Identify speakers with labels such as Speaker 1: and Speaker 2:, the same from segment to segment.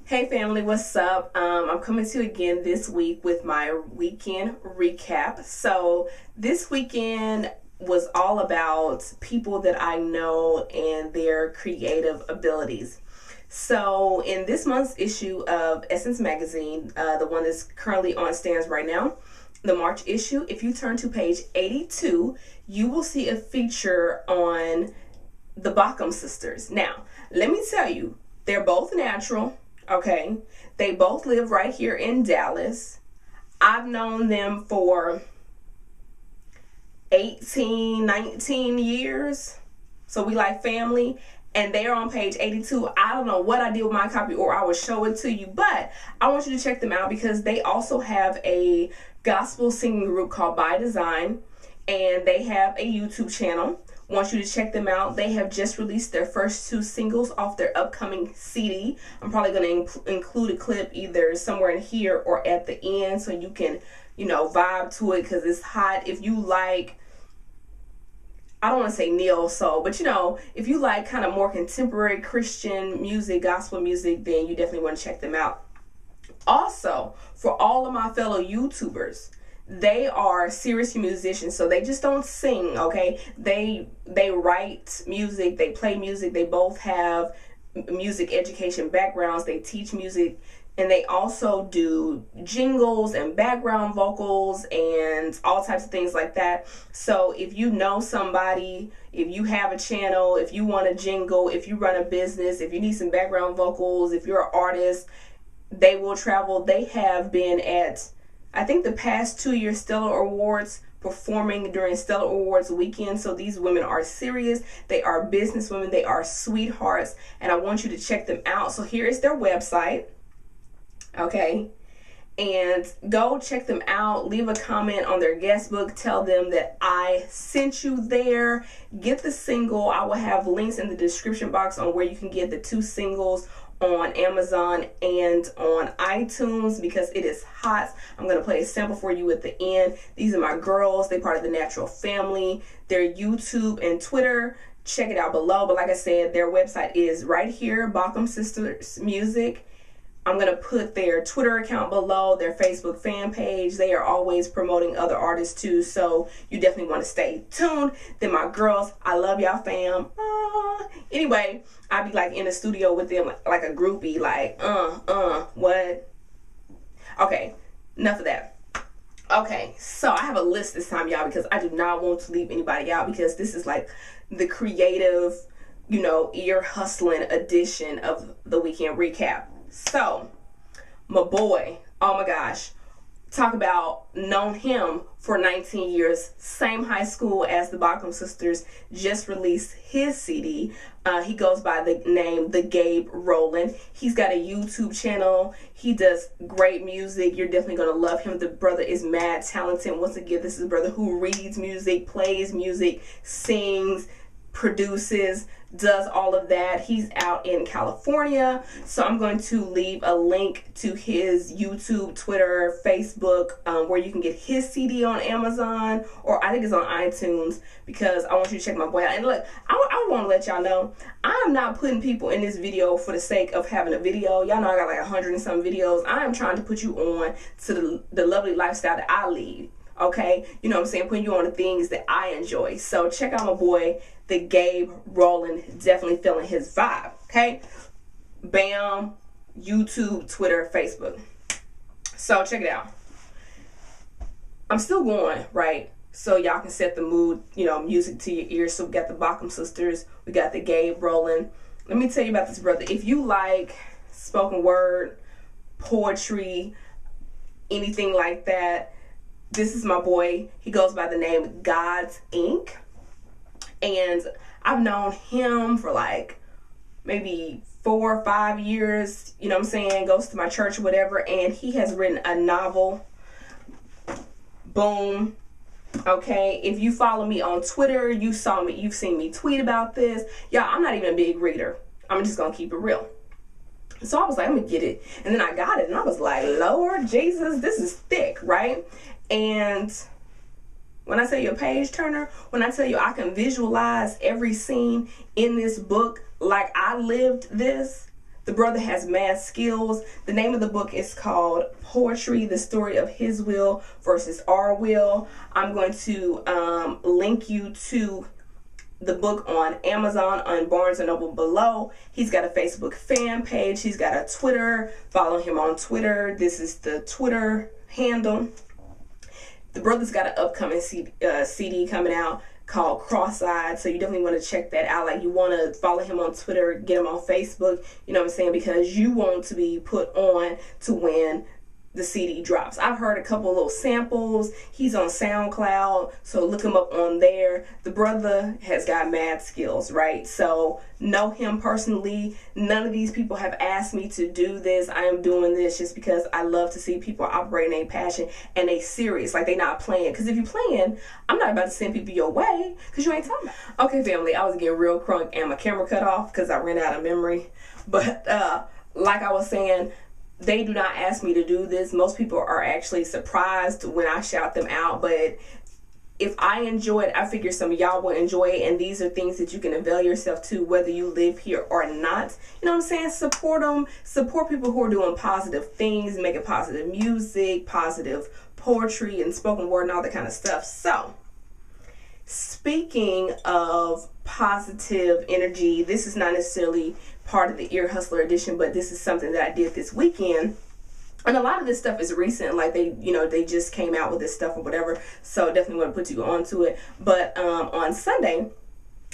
Speaker 1: Hey family, what's up? I'm coming to you again this week with my weekend recap. So this weekend was all about people that I know and their creative abilities. So in this month's issue of Essence Magazine, the one that's currently on stands right now, the March issue, if you turn to page 82, you will see a feature on the Bauchum sisters. Now, let me tell you, they're both natural. Okay, they both live right here in Dallas. I've known them for 18, 19 years. So we like family. And they are on page 82. I don't know what I did with my copy, or I will show it to you. But I want you to check them out because they also have a gospel singing group called By Design. And they have a YouTube channel. Want you to check them out. They have just released their first two singles off their upcoming CD. I'm probably going to include a clip either somewhere in here or at the end so you can, vibe to it because it's hot. If you like, I don't want to say neo soul, but if you like kind of more contemporary Christian music, gospel music, then you definitely want to check them out. Also, for all of my fellow YouTubers, they are serious musicians, so they just don't sing, okay? They write music, they play music, they both have music education backgrounds, they teach music, and they also do jingles and background vocals and all types of things like that. So if you know somebody, if you have a channel, if you want a jingle, if you run a business, if you need some background vocals, if you're an artist, they will travel. They have been at, I think, the past 2 years Stellar Awards, performing during Stellar Awards weekend. So these women are serious. They are business women. They are sweethearts. And I want you to check them out. So here is their website. Okay. And go check them out. Leave a comment on their guest book. Tell them that I sent you there. Get the single. I will have links in the description box on where you can get the two singles on Amazon and on iTunes because it is hot. I'm going to play a sample for you at the end. These are my girls. They're part of the Natural family. Their YouTube and Twitter, check it out below. But like I said, their website is right here, Bauchum Sisters Music. I'm going to put their Twitter account below, their Facebook fan page. They are always promoting other artists too, so you definitely want to stay tuned. Then my girls, I love y'all fam. Anyway, I'll be like in the studio with them like a groupie, like, what? Okay, enough of that. Okay, so I have a list this time, y'all, because I do not want to leave anybody out because this is like the creative, ear hustling edition of the weekend recap. So, my boy, oh my gosh, talk about known him for 19 years, same high school as the Bauchum sisters, just released his CD. He goes by the name The Gabe Roland. He's got a YouTube channel. He does great music. You're definitely going to love him. The brother is mad talented. Once again, this is a brother who reads music, plays music, sings, produces, does all of that. He's out in California, so I'm going to leave a link to his YouTube, Twitter, Facebook, where you can get his CD on Amazon, or I think it's on iTunes, because I want you to check my boy out. And look, I want to let y'all know, I'm not putting people in this video for the sake of having a video. Y'all know I got like 100 and some videos. I am trying to put you on to the lovely lifestyle that I lead. Okay, you know what I'm saying, putting you on the things that I enjoy. So check out my boy, the Gabe Roland, definitely feeling his vibe. Okay, bam, YouTube, Twitter, Facebook. So check it out. I'm still going, right? So y'all can set the mood, music to your ears. So we got the Bauchum sisters, we got the Gabe Roland. Let me tell you about this brother. If you like spoken word, poetry, anything like that, this is my boy. He goes by the name God's Ink. And I've known him for like maybe 4 or 5 years, you know what I'm saying, goes to my church or whatever, and he has written a novel. Boom. Okay, if you follow me on Twitter, you've seen me tweet about this. Y'all, I'm not even a big reader. I'm just gonna keep it real. So I was like, I'm gonna get it. And then I got it and I was like, Lord Jesus, this is thick, right? And when I tell you a page turner, when I tell you I can visualize every scene in this book like I lived this, The brother has mad skills. The name of the book is called Poetry, the Story of His Will versus Our Will. I'm going to link you to the book on Amazon, on Barnes & Noble below. He's got a Facebook fan page. He's got a Twitter. Follow him on Twitter. This is the Twitter handle. The brother's got an upcoming CD coming out called Cross-Eyed, so you definitely want to check that out. Like, you want to follow him on Twitter, get him on Facebook, you know what I'm saying, because you want to be put on to when the CD drops. I've heard a couple little samples. He's on SoundCloud, so look him up on there. The brother has got mad skills, right? So know him personally. None of these people have asked me to do this. I am doing this just because I love to see people operating a passion and they serious, like they not playing. Because if you're playing, I'm not about to send people your way because you ain't talking about. Okay, family, I was getting real crunk and my camera cut off because I ran out of memory. But like I was saying, they do not ask me to do this. Most people are actually surprised when I shout them out, but if I enjoy it, I figure some of y'all will enjoy it, and these are things that you can avail yourself to whether you live here or not. You know what I'm saying? Support them. Support people who are doing positive things, making positive music, positive poetry and spoken word and all that kind of stuff. So, speaking of positive energy, this is not necessarily part of the Ear Hustler edition, but this is something that I did this weekend. And a lot of this stuff is recent, like they just came out with this stuff or whatever, so definitely want to put you onto it. But on Sunday,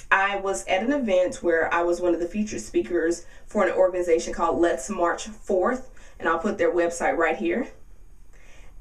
Speaker 1: I was at an event where I was one of the featured speakers for an organization called Let's March Forth, and I'll put their website right here.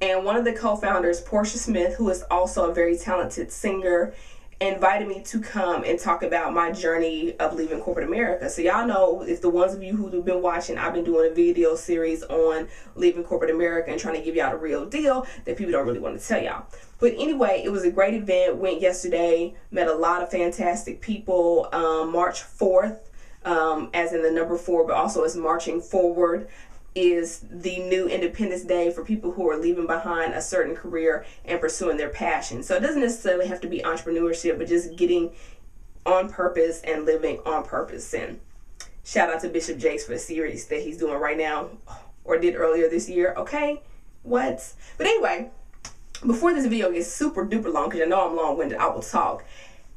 Speaker 1: And one of the co-founders, Portia Smith, who is also a very talented singer, invited me to come and talk about my journey of leaving corporate America. So y'all know, if the ones of you who have been watching, I've been doing a video series on leaving corporate America and trying to give y'all the real deal that people don't really want to tell y'all. But anyway, it was a great event. Went yesterday, met a lot of fantastic people. March 4th, as in the number 4, but also as marching forward, is the new Independence Day for people who are leaving behind a certain career and pursuing their passion. So it doesn't necessarily have to be entrepreneurship, but just getting on purpose and living on purpose. And shout out to Bishop Jaye for the series that he's doing right now, or did earlier this year. Okay, what? But anyway, before this video gets super duper long, because I know I'm long-winded, I will talk.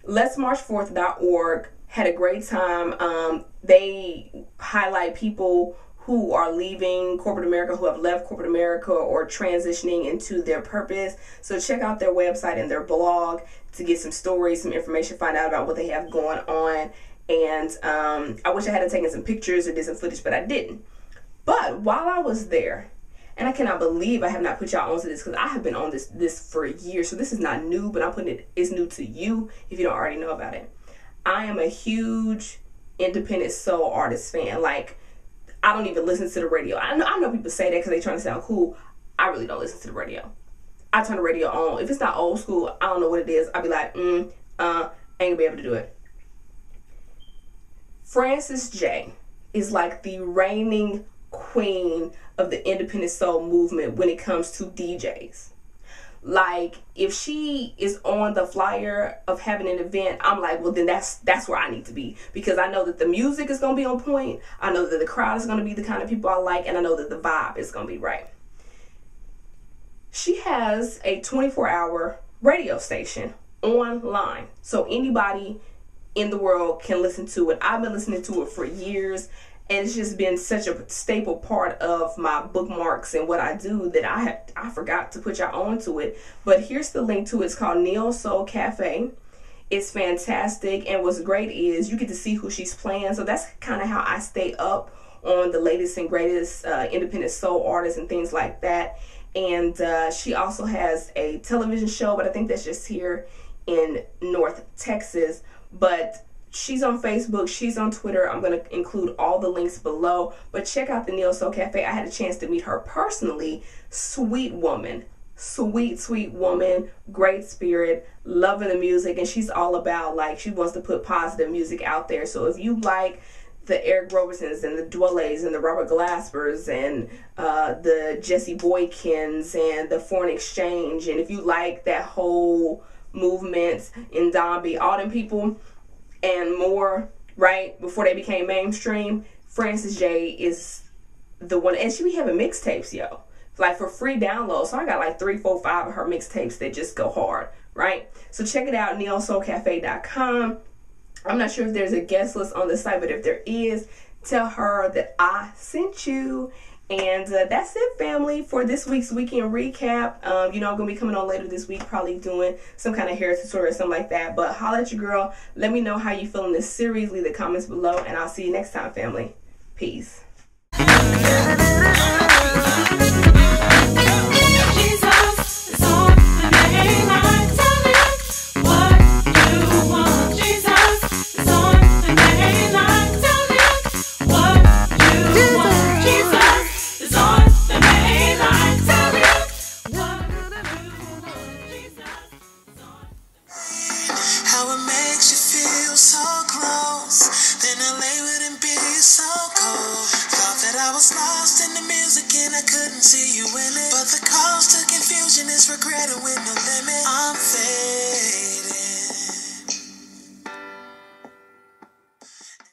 Speaker 1: letsmarchforth.org had a great time. They highlight people who are leaving corporate America, who have left corporate America or transitioning into their purpose. So check out their website and their blog to get some stories, some information, find out about what they have going on. And I wish I had taken some pictures or did some footage, but I didn't. But while I was there, and I cannot believe I have not put y'all onto this, because I have been on this for years. So this is not new, but I'm putting it's new to you if you don't already know about it. I am a huge independent soul artist fan. Like, I don't even listen to the radio. I know people say that because they're trying to sound cool. I really don't listen to the radio. I turn the radio on. If it's not old school, I don't know what it is. I'll be like, ain't gonna be able to do it. Frances Jaye is like the reigning queen of the independent soul movement when it comes to DJs. Like, if she is on the flyer of having an event, I'm like, well, then that's where I need to be, because I know that the music is going to be on point. I know that the crowd is going to be the kind of people I like, and I know that the vibe is going to be right. She has a 24-hour radio station online, so anybody in the world can listen to it. I've been listening to it for years, and it's just been such a staple part of my bookmarks and what I do that I forgot to put y'all onto it. But here's the link to it. It's called Neo Soul Cafe. It's fantastic, and what's great is you get to see who she's playing. So that's kind of how I stay up on the latest and greatest independent soul artists and things like that. And she also has a television show, but I think that's just here in North Texas. But she's on Facebook, she's on Twitter. I'm going to include all the links below. But check out the Neo Soul Cafe. I had a chance to meet her personally. Sweet woman. Sweet woman. Great spirit. Loving the music. And she's all about, like, she wants to put positive music out there. So if you like the Eric Robersons and the Dwellers and the Robert Glaspers and the Jesse Boykins and the Foreign Exchange, and if you like that whole movement in Dombey, all them people and more, right, before they became mainstream, Francis Jaye is the one, and she be having mixtapes, yo, like for free download. So I got like 3, 4, 5 of her mixtapes that just go hard, right? So check it out, neosoulcafe.com. I'm not sure if there's a guest list on the site, but if there is, tell her that I sent you. And that's it, family, for this week's weekend recap. I'm going to be coming on later this week, probably doing some kind of hair tutorial or something like that. But holla at your girl. Let me know how you feel in this series. Leave the comments below, and I'll see you next time, family. Peace.
Speaker 2: Lost in the music and I couldn't see you in it, but the cause to confusion is regretting with no